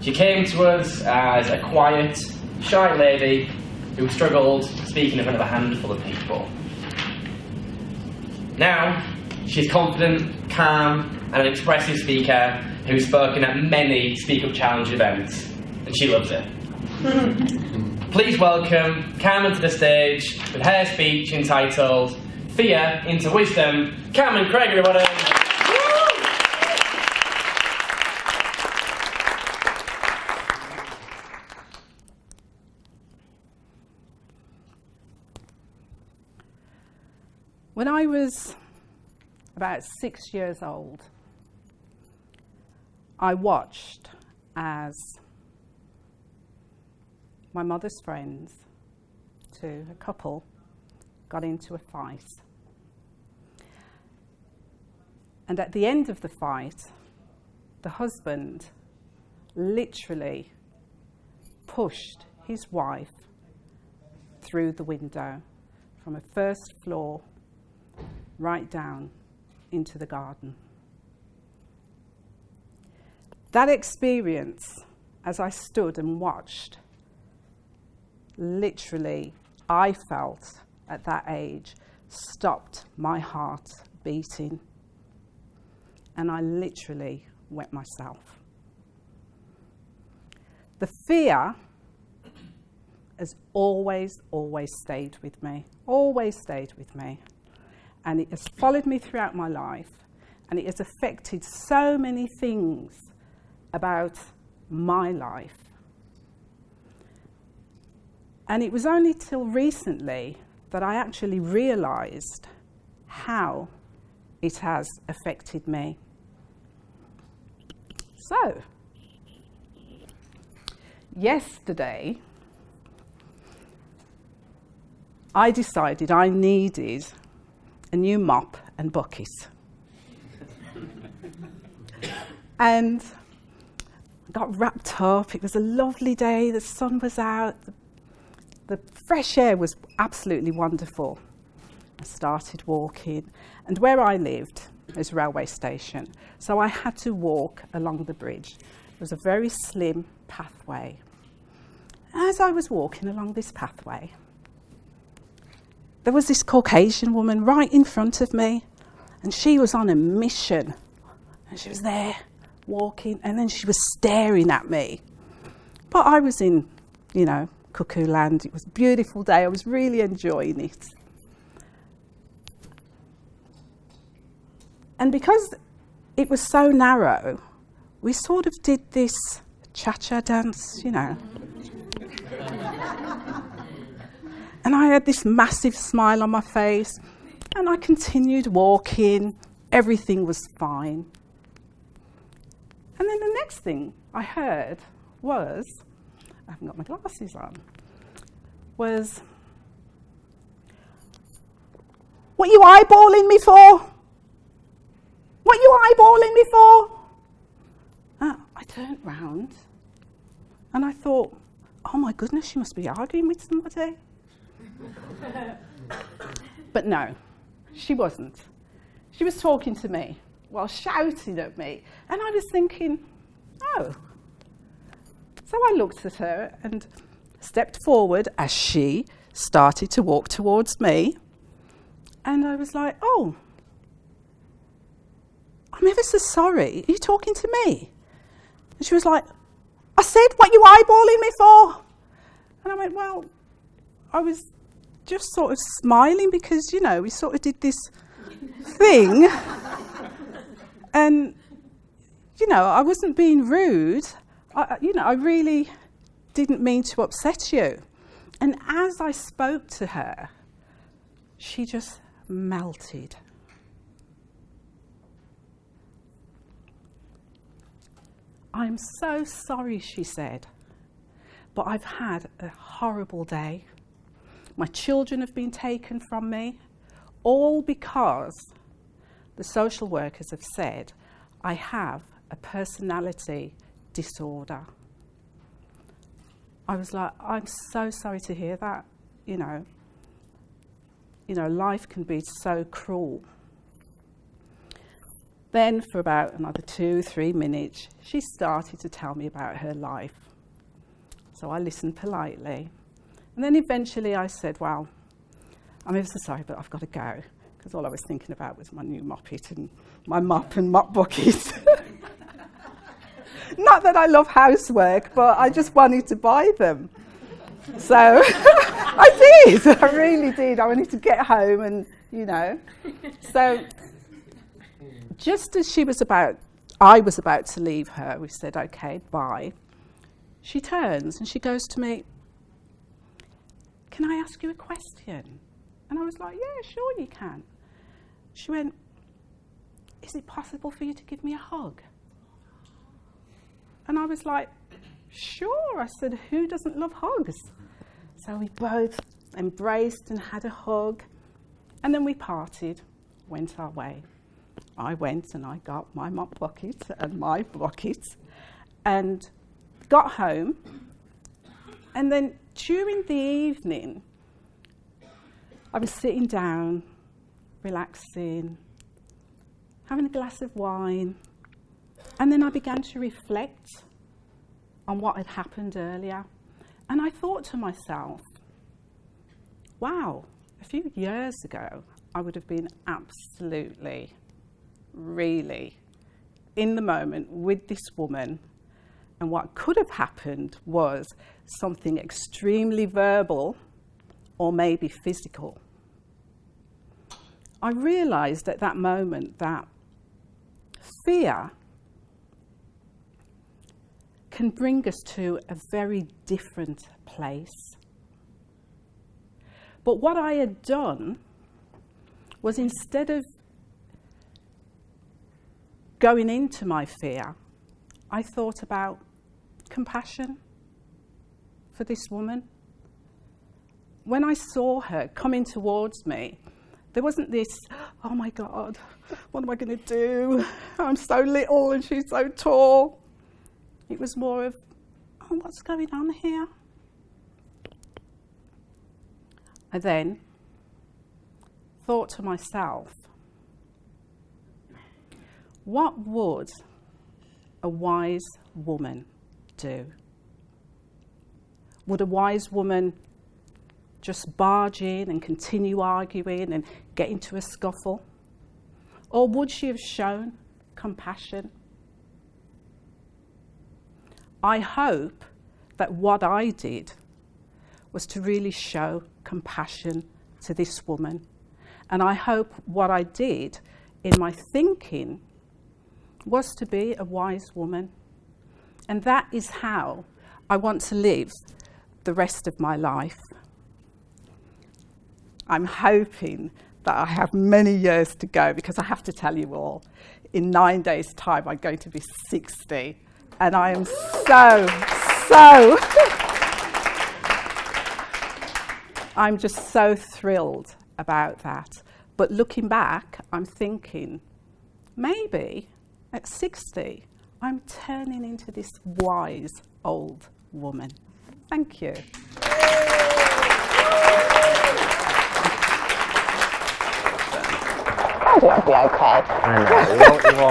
She came to us as a quiet, shy lady who struggled speaking in front of a handful of people. Now, she's confident, calm, and an expressive speaker who's spoken at many Speakup Challenge events, and she loves it. Please welcome Carmen to the stage with her speech entitled Fear into Wisdom. Carmen, Craig, everybody! When I was about 6 years old, I watched as my mother's friends, a couple, got into a fight. And at the end of the fight, the husband literally pushed his wife through the window from a first floor right down into the garden. That experience, as I stood and watched, literally, I felt at that age, stopped my heart beating. And I literally wet myself. The fear has always stayed with me, And it has followed me throughout my life, and it has affected so many things about my life. And it was only till recently that I actually realised how it has affected me. So, yesterday, I decided I needed a new mop and bucket. And I got wrapped up. It was a lovely day. The sun was out. The fresh air was absolutely wonderful. I started walking. And where I lived is a railway station. So I had to walk along the bridge. It was a very slim pathway. As I was walking along this pathway, there was this Caucasian woman right in front of me, and she was on a mission. And she was there, walking, and then she was staring at me. But I was in, cuckoo land. It was a beautiful day. I was really enjoying it. And because it was so narrow, we sort of did this cha-cha dance, And I had this massive smile on my face, and I continued walking. Everything was fine. And then the next thing I heard was, I haven't got my glasses on, was, "What you eyeballing me for? What you eyeballing me for?" I turned round, and I thought, oh my goodness, she must be arguing with somebody. But no, she wasn't. She was talking to me while shouting at me, and I was thinking, oh. So I looked at her and stepped forward as she started to walk towards me, and I was like, oh, I'm ever so sorry. Are you talking to me? And she was like, I said, what you eyeballing me for? And I went, well, I was just sort of smiling because, we sort of did this thing. And, I wasn't being rude. I really didn't mean to upset you. And as I spoke to her, she just melted. I'm so sorry, she said, but I've had a horrible day. My children have been taken from me, all because the social workers have said I have a personality disorder. I was like, I'm so sorry to hear that. Life can be so cruel. Then for about another 2-3 minutes, she started to tell me about her life. So I listened politely. And then eventually I said, well, I'm ever so sorry, but I've got to go. Because all I was thinking about was my new moppet and my mop and mop bucket. Not that I love housework, but I just wanted to buy them. So I did. I really did. I wanted to get home and, you know. So just as I was about to leave her, we said, okay, bye. She turns and she goes to me, can I ask you a question? And I was like, yeah, sure you can. She went, is it possible for you to give me a hug? And I was like, sure. I said, who doesn't love hugs? So we both embraced and had a hug. And then we parted, went our way. I went and I got my mop bucket and my bucket and got home. And then during the evening, I was sitting down, relaxing, having a glass of wine. And then I began to reflect on what had happened earlier. And I thought to myself, wow, a few years ago, I would have been absolutely, really in the moment with this woman. And what could have happened was something extremely verbal or maybe physical. I realised at that moment that fear can bring us to a very different place. But what I had done was, instead of going into my fear, I thought about compassion for this woman. When I saw her coming towards me, there wasn't this, oh my God, what am I going to do? I'm so little and she's so tall. It was more of, oh, what's going on here? I then thought to myself, what would a wise woman do? Would a wise woman just barge in and continue arguing and get into a scuffle? Or would she have shown compassion? I hope that what I did was to really show compassion to this woman. And I hope what I did in my thinking was to be a wise woman. And that is how I want to live the rest of my life. I'm hoping that I have many years to go, because I have to tell you all, in 9 days' time I'm going to be 60. And I am I'm just so thrilled about that. But looking back, I'm thinking, maybe at 60, I'm turning into this wise old woman. Thank you. I think it'll be okay. I know. You won't